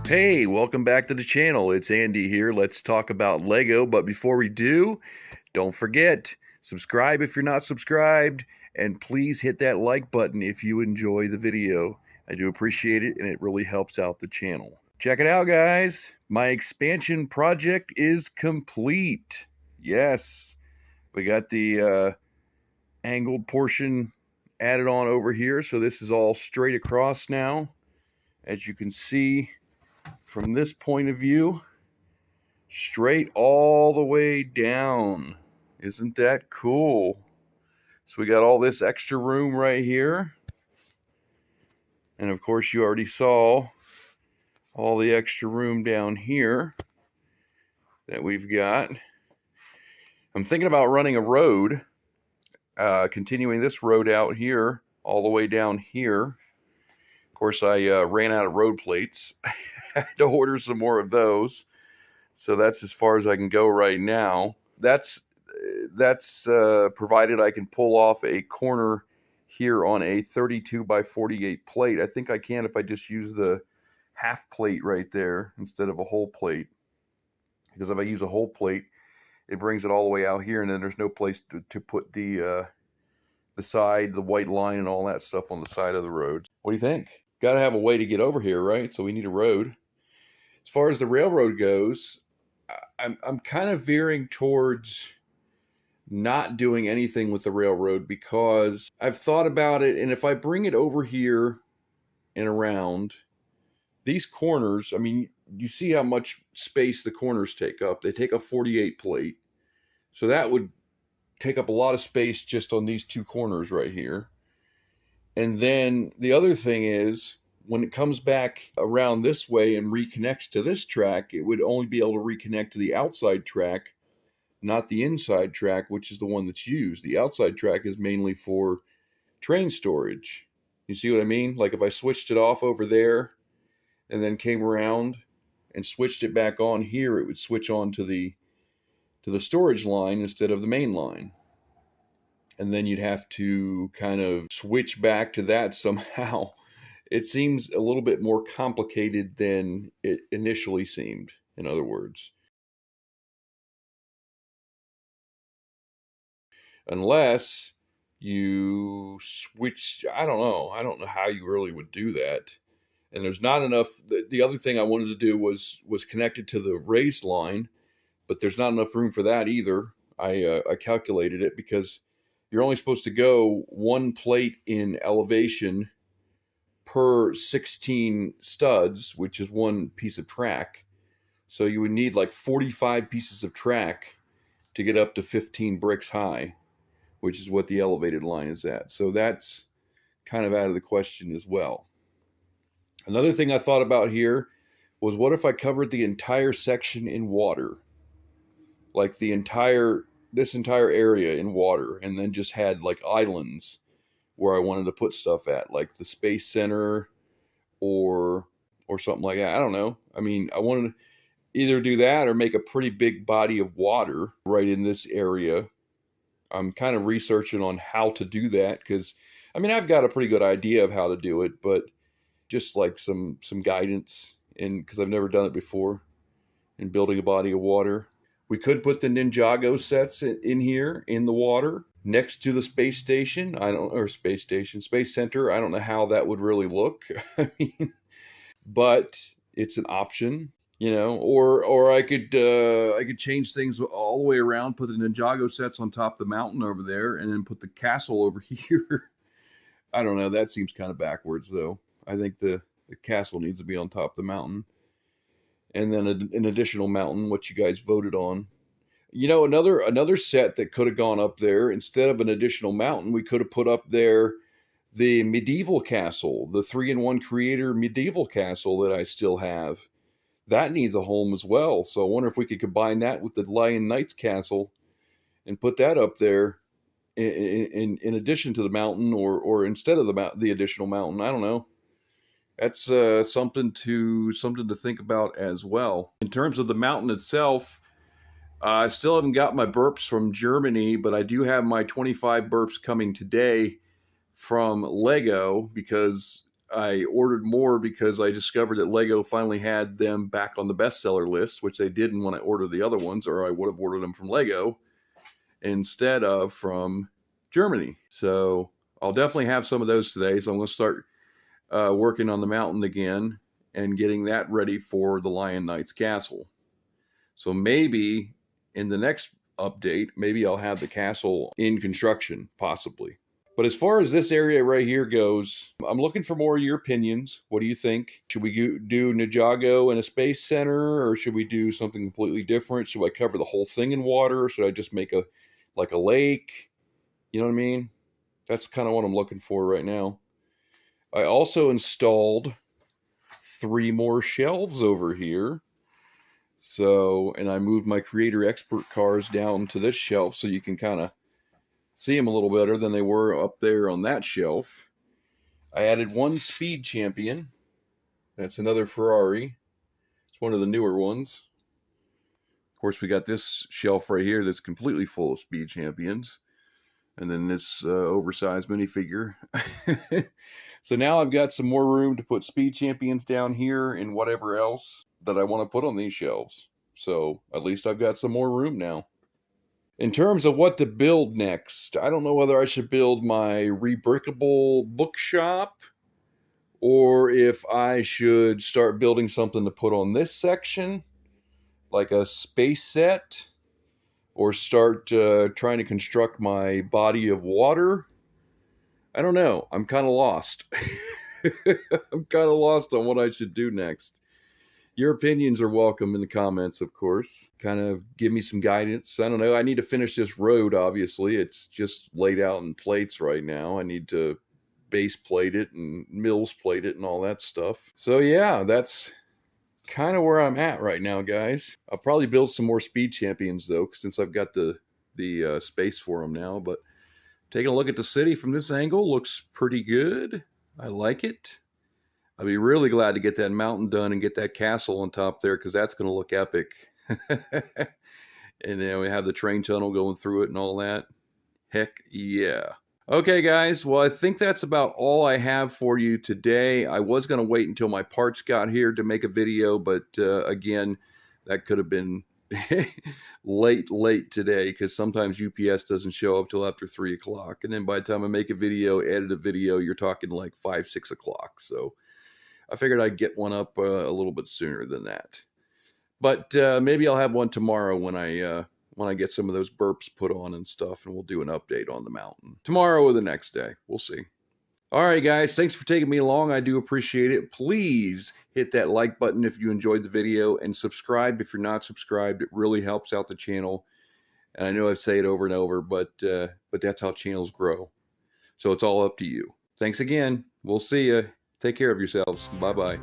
Hey, welcome back to the channel. It's Andy here. Let's talk about Lego. But before we do, don't forget, subscribe if you're not subscribed, and please hit that like button if you enjoy the video. I do appreciate it, and it really helps out the channel. Check it out, guys. My expansion project is complete. Yes, we got the angled portion added on over here, so this is all straight across now. As you can see, from this point of view, straight all the way down. Isn't that cool? So we got all this extra room right here. And of course, you already saw all the extra room down here that we've got. I'm thinking about running a road, continuing this road out here, all the way down here. Of course, I ran out of road plates. I had to order some more of those. So that's as far as I can go right now. That's provided I can pull off a corner here on a 32 by 48 plate. I think I can if I just use the half plate right there instead of a whole plate. Because if I use a whole plate, it brings it all the way out here, and then there's no place to put the side, the white line, and all that stuff on the side of the road. What do you think? Got to have a way to get over here, right? So we need a road. As far as the railroad goes, I'm kind of veering towards not doing anything with the railroad because I've thought about it, and if I bring it over here and around these corners, I mean, you see how much space the corners take up. They take up 48 plate. So that would take up a lot of space just on these two corners right here. And then the other thing is, when it comes back around this way and reconnects to this track, it would only be able to reconnect to the outside track, not the inside track, which is the one that's used. The outside track is mainly for train storage. You see what I mean? Like if I switched it off over there and then came around and switched it back on here, it would switch on to the storage line instead of the main line. And then you'd have to kind of switch back to that somehow. It seems a little bit more complicated than it initially seemed, in other words. Unless you switch, I don't know how you really would do that. And there's not enough. The other thing I wanted to do was connected to the raised line, but there's not enough room for that either. I calculated it because you're only supposed to go one plate in elevation per 16 studs, which is one piece of track. So you would need like 45 pieces of track to get up to 15 bricks high, which is what the elevated line is at. So that's kind of out of the question as well. Another thing I thought about here was, what if I covered the entire section in water? Like this entire area in water, and then just had like islands where I wanted to put stuff at, like the Space Center or something like that. I don't know. I mean, I wanted to either do that or make a pretty big body of water right in this area. I'm kind of researching on how to do that because, I mean, I've got a pretty good idea of how to do it, but just like some guidance, because I've never done it before in building a body of water. We could put the Ninjago sets in here in the water next to the space station. Space Center. I don't know how that would really look. I mean, but it's an option, you know. Or I could change things all the way around. Put the Ninjago sets on top of the mountain over there, and then put the castle over here. I don't know. That seems kind of backwards, though. I think the castle needs to be on top of the mountain. And then an additional mountain, what you guys voted on. You know, another set that could have gone up there, instead of an additional mountain, we could have put up there the medieval castle, the 3-in-1 Creator medieval castle that I still have. That needs a home as well. So I wonder if we could combine that with the Lion Knights castle and put that up there in addition to the mountain, or instead of the additional mountain. I don't know. That's something to think about as well. In terms of the mountain itself, I still haven't got my burps from Germany, but I do have my 25 burps coming today from Lego because I ordered more because I discovered that Lego finally had them back on the bestseller list, which they didn't when I ordered the other ones, or I would have ordered them from Lego instead of from Germany. So I'll definitely have some of those today. So I'm going to start working on the mountain again and getting that ready for the Lion Knights castle. So maybe in the next update, maybe I'll have the castle in construction, possibly. But as far as this area right here goes, I'm looking for more of your opinions. What do you think? Should we do Ninjago in a space center, or should we do something completely different? Should I cover the whole thing in water? Should I just make a lake? You know what I mean? That's kind of what I'm looking for right now. I also installed 3 more shelves over here. So, and I moved my Creator Expert cars down to this shelf so you can kind of see them a little better than they were up there on that shelf. I added 1 Speed Champion. That's another Ferrari. It's one of the newer ones. Of course, we got this shelf right here that's completely full of Speed Champions. And then this oversized minifigure. So now I've got some more room to put Speed Champions down here and whatever else that I want to put on these shelves. So at least I've got some more room now. In terms of what to build next, I don't know whether I should build my rebrickable bookshop or if I should start building something to put on this section, like a space set, or start trying to construct my body of water. I don't know. I'm kind of lost. I'm kind of lost on what I should do next. Your opinions are welcome in the comments, of course. Kind of give me some guidance. I don't know. I need to finish this road, obviously. It's just laid out in plates right now. I need to base plate it and mills plate it and all that stuff. So yeah, that's kind of where I'm at right now, guys. I'll probably build some more Speed Champions, though, since I've got the space for them now. But taking a look at the city from this angle looks pretty good. I like it. I'll be really glad to get that mountain done and get that castle on top there, because that's going to look epic. And then we have the train tunnel going through it and all that. Heck yeah. Okay, guys. Well, I think that's about all I have for you today. I was going to wait until my parts got here to make a video, but again, that could have been late today, because sometimes UPS doesn't show up till after 3 o'clock. And then by the time I make a video, edit a video, you're talking like 5, 6 o'clock. So I figured I'd get one up a little bit sooner than that. But maybe I'll have one tomorrow when I get some of those burps put on and stuff, and we'll do an update on the mountain. Tomorrow or the next day. We'll see. All right, guys. Thanks for taking me along. I do appreciate it. Please hit that like button if you enjoyed the video, and subscribe if you're not subscribed. It really helps out the channel. And I know I say it over and over, but that's how channels grow. So it's all up to you. Thanks again. We'll see you. Take care of yourselves. Bye-bye.